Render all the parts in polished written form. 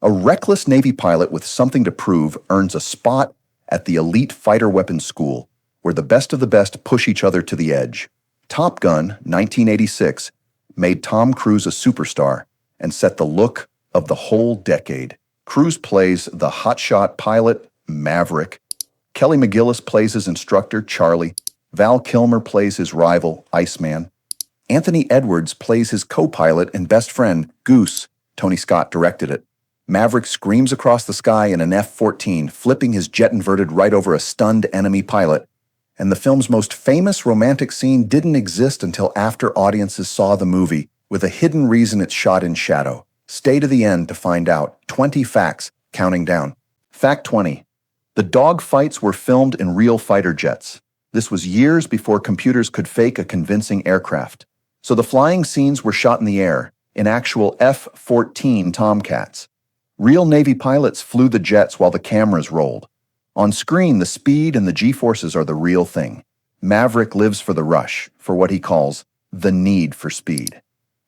A reckless Navy pilot with something to prove earns a spot at the elite fighter weapons school, where the best of the best push each other to the edge. Top Gun, 1986, made Tom Cruise a superstar and set the look of the whole decade. Cruise plays the hotshot pilot, Maverick. Kelly McGillis plays his instructor, Charlie. Val Kilmer plays his rival, Iceman. Anthony Edwards plays his co-pilot and best friend, Goose. Tony Scott directed it. Maverick screams across the sky in an F-14, flipping his jet inverted right over a stunned enemy pilot. And the film's most famous romantic scene didn't exist until after audiences saw the movie, with a hidden reason it's shot in shadow. Stay to the end to find out. 20 facts, counting down. Fact 20. The dogfights were filmed in real fighter jets. This was years before computers could fake a convincing aircraft. So the flying scenes were shot in the air, in actual F-14 Tomcats. Real Navy pilots flew the jets while the cameras rolled. On screen, the speed and the G-forces are the real thing. Maverick lives for the rush, for what he calls the need for speed.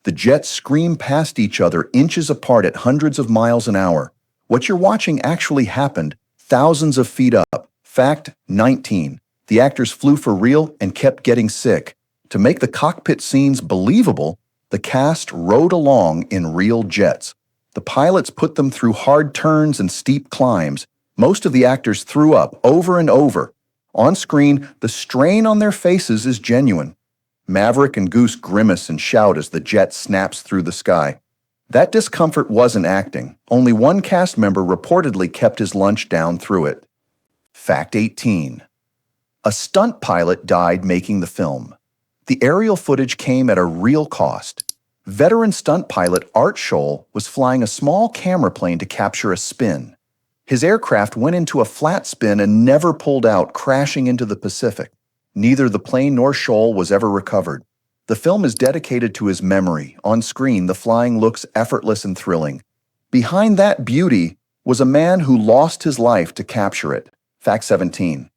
The jets scream past each other inches apart at hundreds of miles an hour. What you're watching actually happened thousands of feet up. Fact 19. The actors flew for real and kept getting sick. To make the cockpit scenes believable, the cast rode along in real jets. The pilots put them through hard turns and steep climbs. Most of the actors threw up over and over. On screen, the strain on their faces is genuine. Maverick and Goose grimace and shout as the jet snaps through the sky. That discomfort wasn't acting. Only one cast member reportedly kept his lunch down through it. Fact 18. A stunt pilot died making the film. The aerial footage came at a real cost. Veteran stunt pilot Art Scholl was flying a small camera plane to capture a spin. His aircraft went into a flat spin and never pulled out, crashing into the Pacific. Neither the plane nor Scholl was ever recovered. The film is dedicated to his memory. On screen, the flying looks effortless and thrilling. Behind that beauty was a man who lost his life to capture it. Fact 17.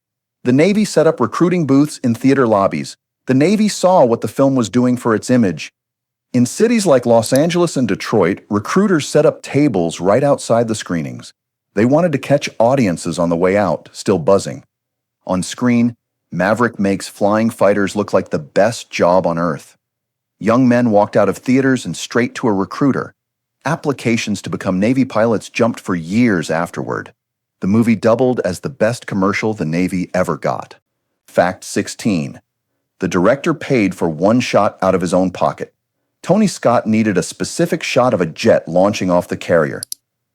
The Navy set up recruiting booths in theater lobbies. The Navy saw what the film was doing for its image. In cities like Los Angeles and Detroit, recruiters set up tables right outside the screenings. They wanted to catch audiences on the way out, still buzzing. On screen, Maverick makes flying fighters look like the best job on Earth. Young men walked out of theaters and straight to a recruiter. Applications to become Navy pilots jumped for years afterward. The movie doubled as the best commercial the Navy ever got. Fact 16. The director paid for one shot out of his own pocket. Tony Scott needed a specific shot of a jet launching off the carrier.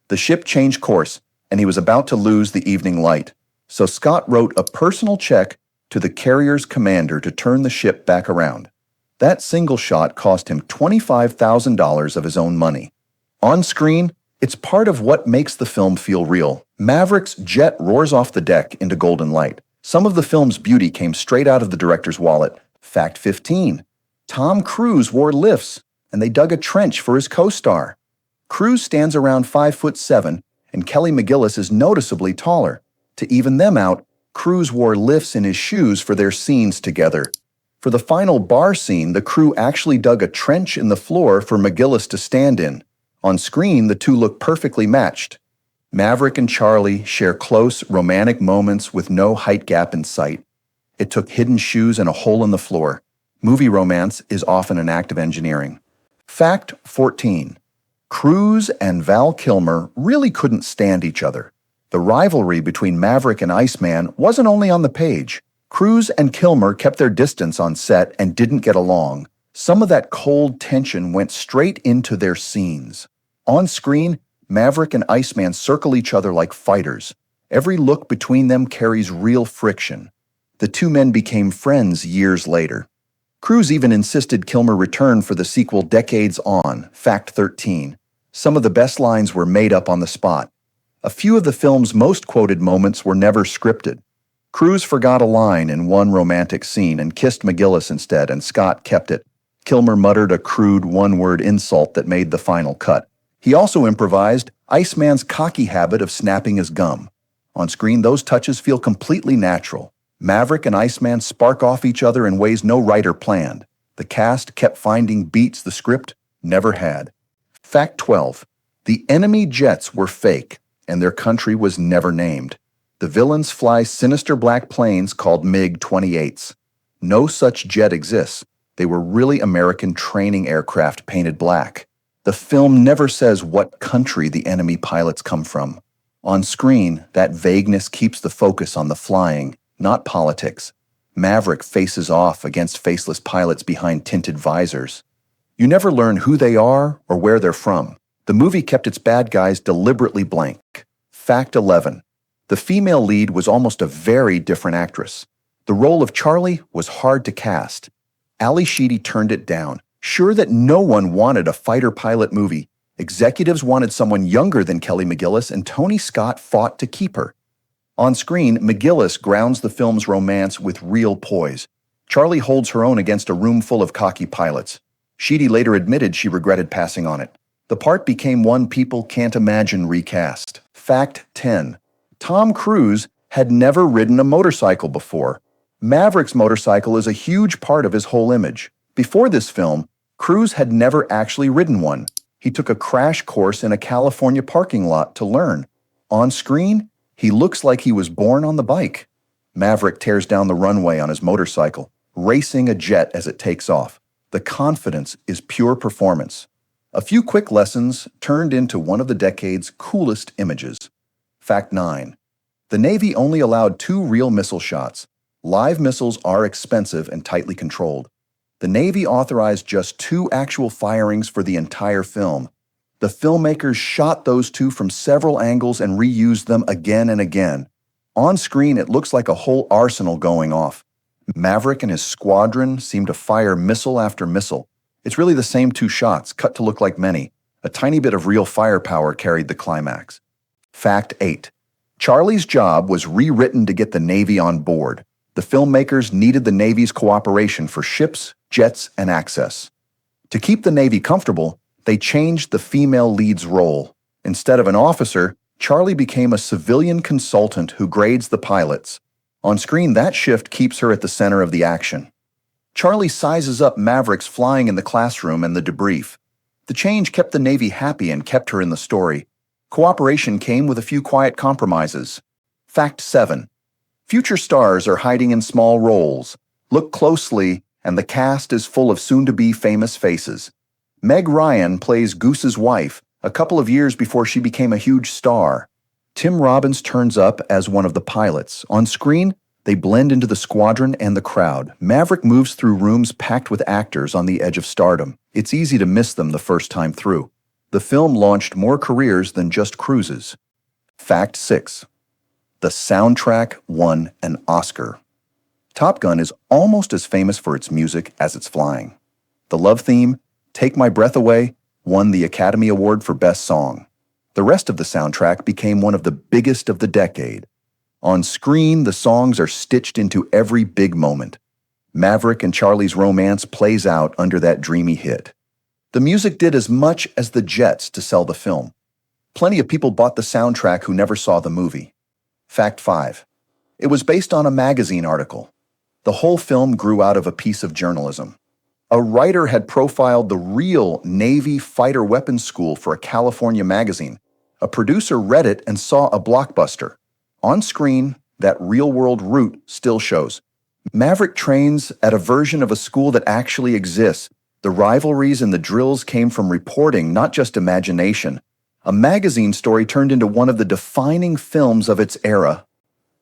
The ship changed course, and he was about to lose the evening light. So Scott wrote a personal check to the carrier's commander to turn the ship back around. That single shot cost him $25,000 of his own money. On screen, it's part of what makes the film feel real. Maverick's jet roars off the deck into golden light. Some of the film's beauty came straight out of the director's wallet. Fact 15. Tom Cruise wore lifts, and they dug a trench for his co-star. Cruise stands around 5'7", and Kelly McGillis is noticeably taller. To even them out, Cruise wore lifts in his shoes for their scenes together. For the final bar scene, the crew actually dug a trench in the floor for McGillis to stand in. On screen, the two look perfectly matched. Maverick and Charlie share close, romantic moments with no height gap in sight. It took hidden shoes and a hole in the floor. Movie romance is often an act of engineering. Fact 14. Cruise and Val Kilmer really couldn't stand each other. The rivalry between Maverick and Iceman wasn't only on the page. Cruise and Kilmer kept their distance on set and didn't get along. Some of that cold tension went straight into their scenes. On screen, Maverick and Iceman circle each other like fighters. Every look between them carries real friction. The two men became friends years later. Cruise even insisted Kilmer return for the sequel decades on. Fact 13. Some of the best lines were made up on the spot. A few of the film's most quoted moments were never scripted. Cruise forgot a line in one romantic scene and kissed McGillis instead, and Scott kept it. Kilmer muttered a crude one-word insult that made the final cut. He also improvised Iceman's cocky habit of snapping his gum. On screen, those touches feel completely natural. Maverick and Iceman spark off each other in ways no writer planned. The cast kept finding beats the script never had. Fact 12. The enemy jets were fake, and their country was never named. The villains fly sinister black planes called MiG-28s. No such jet exists. They were really American training aircraft painted black. The film never says what country the enemy pilots come from. On screen, that vagueness keeps the focus on the flying, not politics. Maverick faces off against faceless pilots behind tinted visors. You never learn who they are or where they're from. The movie kept its bad guys deliberately blank. Fact 11. The female lead was almost a very different actress. The role of Charlie was hard to cast. Ali Sheedy turned it down, sure that no one wanted a fighter pilot movie. Executives wanted someone younger than Kelly McGillis, and Tony Scott fought to keep her. On screen, McGillis grounds the film's romance with real poise. Charlie holds her own against a room full of cocky pilots. Sheedy later admitted she regretted passing on it. The part became one people can't imagine recast. Fact 10. Tom Cruise had never ridden a motorcycle before. Maverick's motorcycle is a huge part of his whole image. Before this film, Cruise had never actually ridden one. He took a crash course in a California parking lot to learn. On screen, he looks like he was born on the bike. Maverick tears down the runway on his motorcycle, racing a jet as it takes off. The confidence is pure performance. A few quick lessons turned into one of the decade's coolest images. Fact 9. The Navy only allowed 2 real missile shots. Live missiles are expensive and tightly controlled. The Navy authorized just 2 actual firings for the entire film. The filmmakers shot those 2 from several angles and reused them again and again. On screen, it looks like a whole arsenal going off. Maverick and his squadron seem to fire missile after missile. It's really the same 2 shots, cut to look like many. A tiny bit of real firepower carried the climax. Fact 8. Charlie's job was rewritten to get the Navy on board. The filmmakers needed the Navy's cooperation for ships, jets, and access. To keep the Navy comfortable, they changed the female lead's role. Instead of an officer, Charlie became a civilian consultant who grades the pilots. On screen, that shift keeps her at the center of the action. Charlie sizes up Maverick's flying in the classroom and the debrief. The change kept the Navy happy and kept her in the story. Cooperation came with a few quiet compromises. Fact 7. Future stars are hiding in small roles. Look closely, and the cast is full of soon-to-be famous faces. Meg Ryan plays Goose's wife, a couple of years before she became a huge star. Tim Robbins turns up as one of the pilots. On screen, they blend into the squadron and the crowd. Maverick moves through rooms packed with actors on the edge of stardom. It's easy to miss them the first time through. The film launched more careers than just Cruise's. Fact 6. The soundtrack won an Oscar. Top Gun is almost as famous for its music as its flying. The love theme, Take My Breath Away, won the Academy Award for Best Song. The rest of the soundtrack became one of the biggest of the decade. On screen, the songs are stitched into every big moment. Maverick and Charlie's romance plays out under that dreamy hit. The music did as much as the jets to sell the film. Plenty of people bought the soundtrack who never saw the movie. Fact 5. It was based on a magazine article. The whole film grew out of a piece of journalism. A writer had profiled the real Navy fighter weapons school for a California magazine. A producer read it and saw a blockbuster. On screen, that real-world route still shows. Maverick trains at a version of a school that actually exists. The rivalries and the drills came from reporting, not just imagination. A magazine story turned into one of the defining films of its era.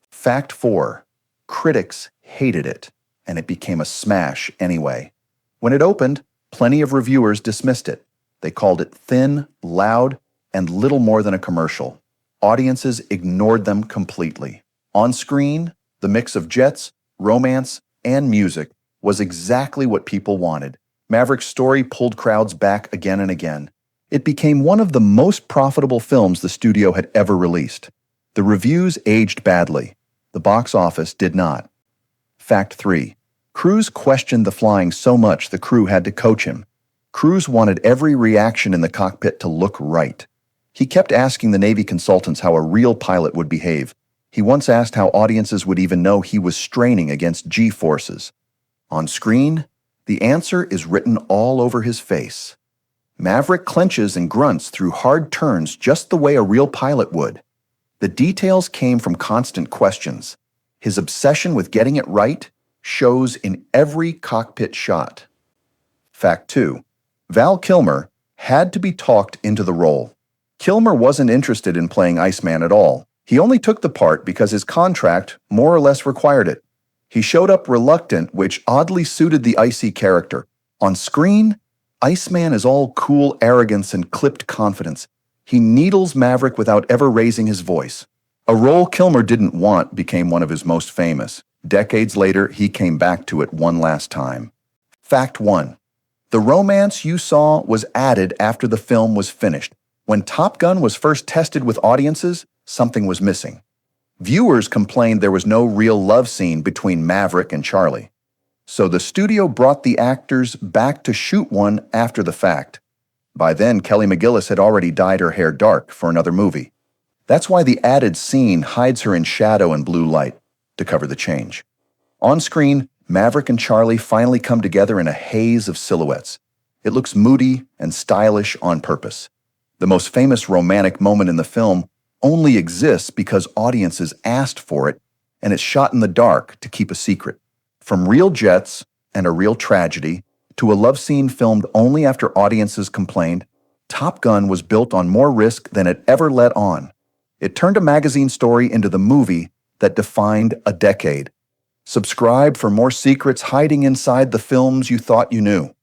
Fact 4. Critics hated it, and it became a smash anyway. When it opened, plenty of reviewers dismissed it. They called it thin, loud, and little more than a commercial. Audiences ignored them completely. On screen, the mix of jets, romance, and music was exactly what people wanted. Maverick's story pulled crowds back again and again. It became one of the most profitable films the studio had ever released. The reviews aged badly. The box office did not. Fact 3. Cruise questioned the flying so much the crew had to coach him. Cruise wanted every reaction in the cockpit to look right. He kept asking the Navy consultants how a real pilot would behave. He once asked how audiences would even know he was straining against G-forces. On screen, the answer is written all over his face. Maverick clenches and grunts through hard turns just the way a real pilot would. The details came from constant questions. His obsession with getting it right shows in every cockpit shot. Fact 2. Val Kilmer had to be talked into the role. Kilmer wasn't interested in playing Iceman at all. He only took the part because his contract more or less required it. He showed up reluctant, which oddly suited the icy character. On screen, Iceman is all cool arrogance and clipped confidence. He needles Maverick without ever raising his voice. A role Kilmer didn't want became one of his most famous. Decades later, he came back to it one last time. Fact 1. The romance you saw was added after the film was finished. When Top Gun was first tested with audiences, something was missing. Viewers complained there was no real love scene between Maverick and Charlie. So the studio brought the actors back to shoot one after the fact. By then, Kelly McGillis had already dyed her hair dark for another movie. That's why the added scene hides her in shadow and blue light, to cover the change. On screen, Maverick and Charlie finally come together in a haze of silhouettes. It looks moody and stylish on purpose. The most famous romantic moment in the film only exists because audiences asked for it, and it's shot in the dark to keep a secret. From real jets and a real tragedy to a love scene filmed only after audiences complained, Top Gun was built on more risk than it ever let on. It turned a magazine story into the movie that defined a decade. Subscribe for more secrets hiding inside the films you thought you knew.